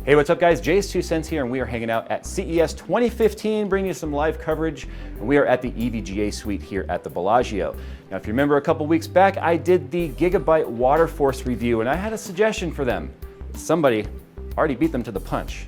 Hey, what's up guys? JayzTwoCents here, and we are hanging out at CES 2015, bringing you some live coverage. And we are at the EVGA suite here at the Bellagio. Now, if you remember a couple weeks back, I did the Gigabyte Water Force review, and I had a suggestion for them. Somebody already beat them to the punch.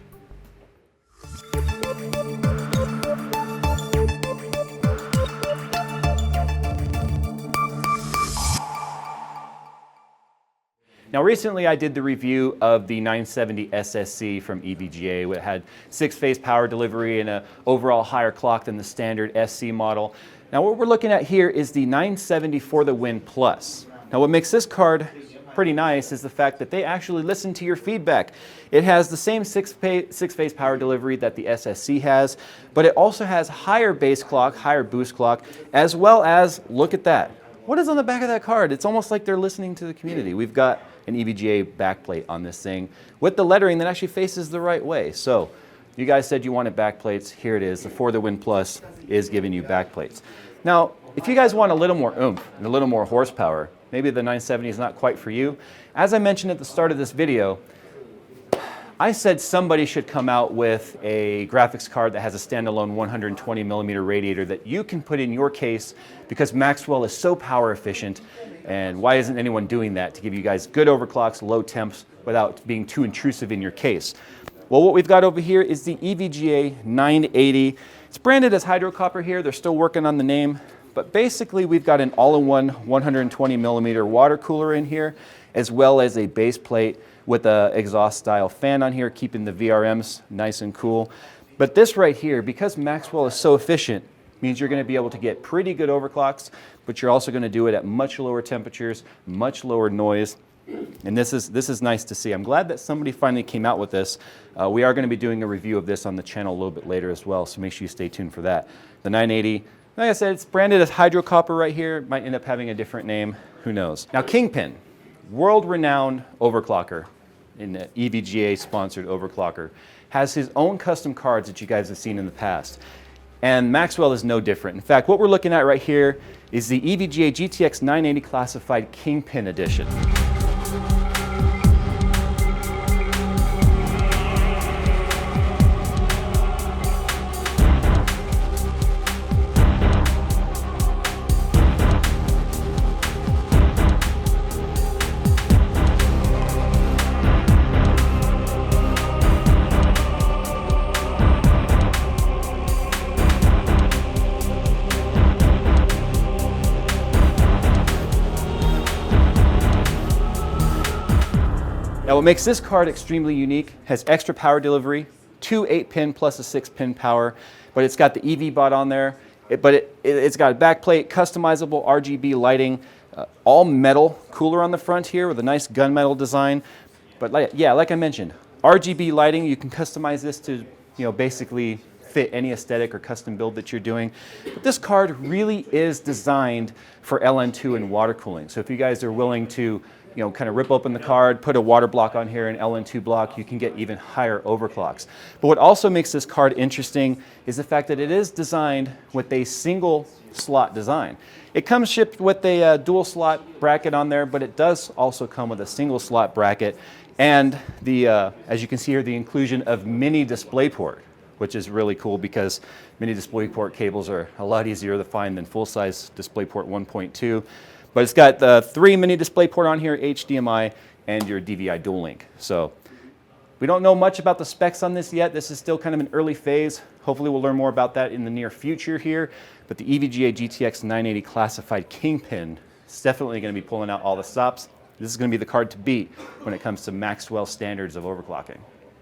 Now recently I did the review of the 970 SSC from EVGA. It had 6-phase power delivery and an overall higher clock than the standard SC model. Now what we're looking at here is the 970 For the Win Plus. Now what makes this card pretty nice is the fact that they actually listen to your feedback. It has the same 6-phase power delivery that the SSC has, but it also has higher base clock, higher boost clock, as well as, look at that. What is on the back of that card? It's almost like they're listening to the community. We've got an EVGA backplate on this thing with the lettering that actually faces the right way. So you guys said you wanted backplates. Here it is. The For the Win Plus is giving you backplates. Now, if you guys want a little more oomph and a little more horsepower, maybe the 970 is not quite for you. As I mentioned at the start of this video, I said somebody should come out with a graphics card that has a standalone 120mm radiator that you can put in your case, because Maxwell is so power efficient, and why isn't anyone doing that to give you guys good overclocks, low temps, without being too intrusive in your case? Well, what we've got over here is the EVGA 980. It's branded as Hydrocopper here. They're still working on the name, but basically we've got an all-in-one 120mm water cooler in here, as well as a base plate with an exhaust style fan on here, keeping the VRMs nice and cool. But this right here, because Maxwell is so efficient, means you're gonna be able to get pretty good overclocks, but you're also gonna do it at much lower temperatures, much lower noise. And this is nice to see. I'm glad that somebody finally came out with this. We are gonna be doing a review of this on the channel a little bit later as well, so make sure you stay tuned for that. The 980, like I said, it's branded as Hydrocopper right here. It might end up having a different name, who knows. Now Kingpin, world-renowned overclocker, in the EVGA sponsored overclocker, has his own custom cards that you guys have seen in the past. And Maxwell is no different. In fact, what we're looking at right here is the EVGA GTX980 classified Kingpin edition. Now what makes this card extremely unique, has extra power delivery, 2 8-pin plus a 6-pin power, but it's got the EV bot on there, it's got a backplate, customizable RGB lighting, all metal cooler on the front here with a nice gunmetal design. But like I mentioned, RGB lighting, you can customize this to basically fit any aesthetic or custom build that you're doing. But this card really is designed for LN2 and water cooling. So if you guys are willing to kind of rip open the card, put a water block on here, an LN2 block, you can get even higher overclocks. But what also makes this card interesting is the fact that it is designed with a single slot design. It comes shipped with a dual slot bracket on there, but it does also come with a single slot bracket, and the, as you can see here, the inclusion of mini DisplayPort, which is really cool because mini DisplayPort cables are a lot easier to find than full-size DisplayPort 1.2. But it's got the 3 mini DisplayPort on here, HDMI, and your DVI dual link. So we don't know much about the specs on this yet. This is still kind of an early phase. Hopefully we'll learn more about that in the near future here. But the EVGA GTX980 classified Kingpin is definitely going to be pulling out all the stops. This is going to be the card to beat when it comes to Maxwell standards of overclocking.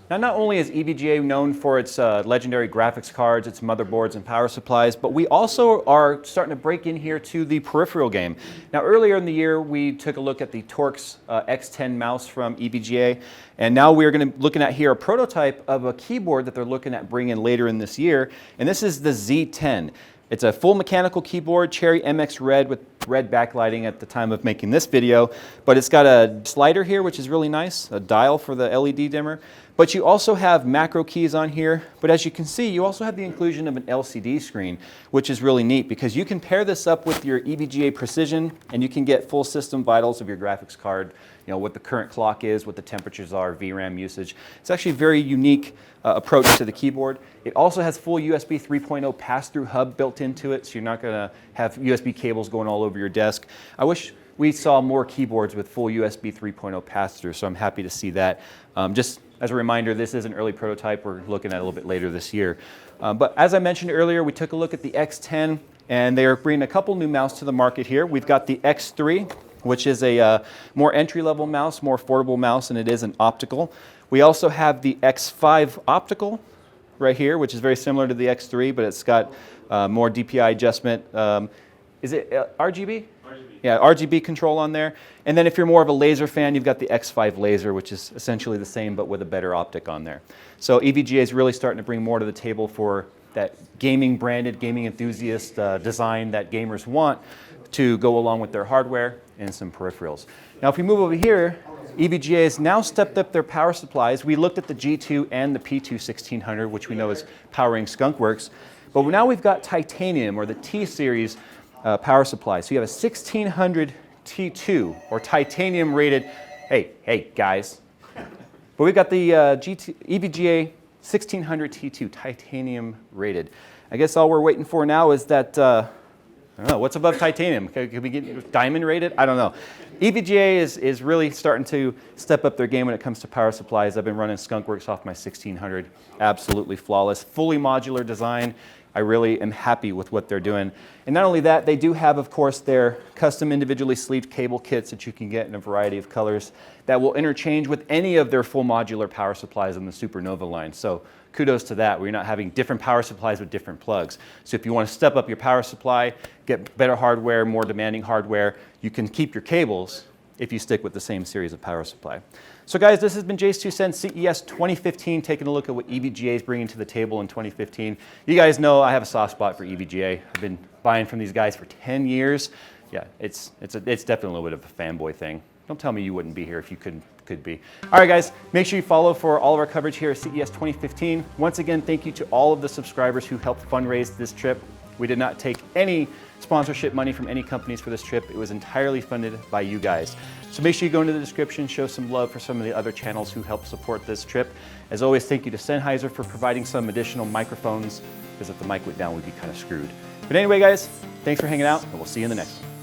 Now, not only is EVGA known for its legendary graphics cards, its motherboards and power supplies, but we also are starting to break in here to the peripheral game. Now, earlier in the year, we took a look at the Torx X10 mouse from EVGA, and now we're looking at here a prototype of a keyboard that they're looking at bringing later in this year, and this is the Z10. It's a full mechanical keyboard, Cherry MX Red with red backlighting at the time of making this video, but it's got a slider here, which is really nice, a dial for the LED dimmer, But you also have macro keys on here, but as you can see, you also have the inclusion of an LCD screen, which is really neat because you can pair this up with your EVGA Precision and you can get full system vitals of your graphics card, you know, what the current clock is, what the temperatures are, VRAM usage. It's actually a very unique approach to the keyboard. It also has full USB 3.0 pass-through hub built into it, so you're not gonna have USB cables going all over your desk. I wish we saw more keyboards with full USB 3.0 pass-through, so I'm happy to see that. Just as a reminder, this is an early prototype. We're looking at it a little bit later this year. But as I mentioned earlier, we took a look at the X10, and they are bringing a couple new mouse to the market here. We've got the X3, which is a more entry-level mouse, more affordable mouse, and it is an optical. We also have the X5 optical right here, which is very similar to the X3, but it's got more DPI adjustment. Is it RGB? Yeah, RGB control on there. And then if you're more of a laser fan, you've got the X5 laser, which is essentially the same, but with a better optic on there. So EVGA is really starting to bring more to the table for that gaming branded, gaming enthusiast design that gamers want to go along with their hardware and some peripherals. Now, if we move over here, EVGA has now stepped up their power supplies. We looked at the G2 and the P2 1600, which we know is powering Skunkworks. But now we've got titanium, or the T-series power supply. So you have a 1600 T2, or titanium rated, hey guys. But we've got the EVGA 1600 T2, titanium rated. I guess all we're waiting for now is that, I don't know, what's above titanium? Could we get diamond rated? I don't know. EVGA is really starting to step up their game when it comes to power supplies. I've been running Skunkworks off my 1600, absolutely flawless, fully modular design. I really am happy with what they're doing. And not only that, they do have, of course, their custom individually sleeved cable kits that you can get in a variety of colors that will interchange with any of their full modular power supplies in the Supernova line. So kudos to that, where you're not having different power supplies with different plugs. So if you want to step up your power supply, get better hardware, more demanding hardware, you can keep your cables if you stick with the same series of power supply. So guys, this has been JayzTwoCents CES 2015, taking a look at what EVGA is bringing to the table in 2015. You guys know I have a soft spot for EVGA. I've been buying from these guys for 10 years. Yeah, it's definitely a little bit of a fanboy thing. Don't tell me you wouldn't be here if you could be. All right, guys, make sure you follow for all of our coverage here at CES 2015. Once again, thank you to all of the subscribers who helped fundraise this trip. We did not take any sponsorship money from any companies for this trip. It was entirely funded by you guys. So make sure you go into the description, show some love for some of the other channels who helped support this trip. As always, thank you to Sennheiser for providing some additional microphones, because if the mic went down, we'd be kind of screwed. But anyway, guys, thanks for hanging out, and we'll see you in the next one.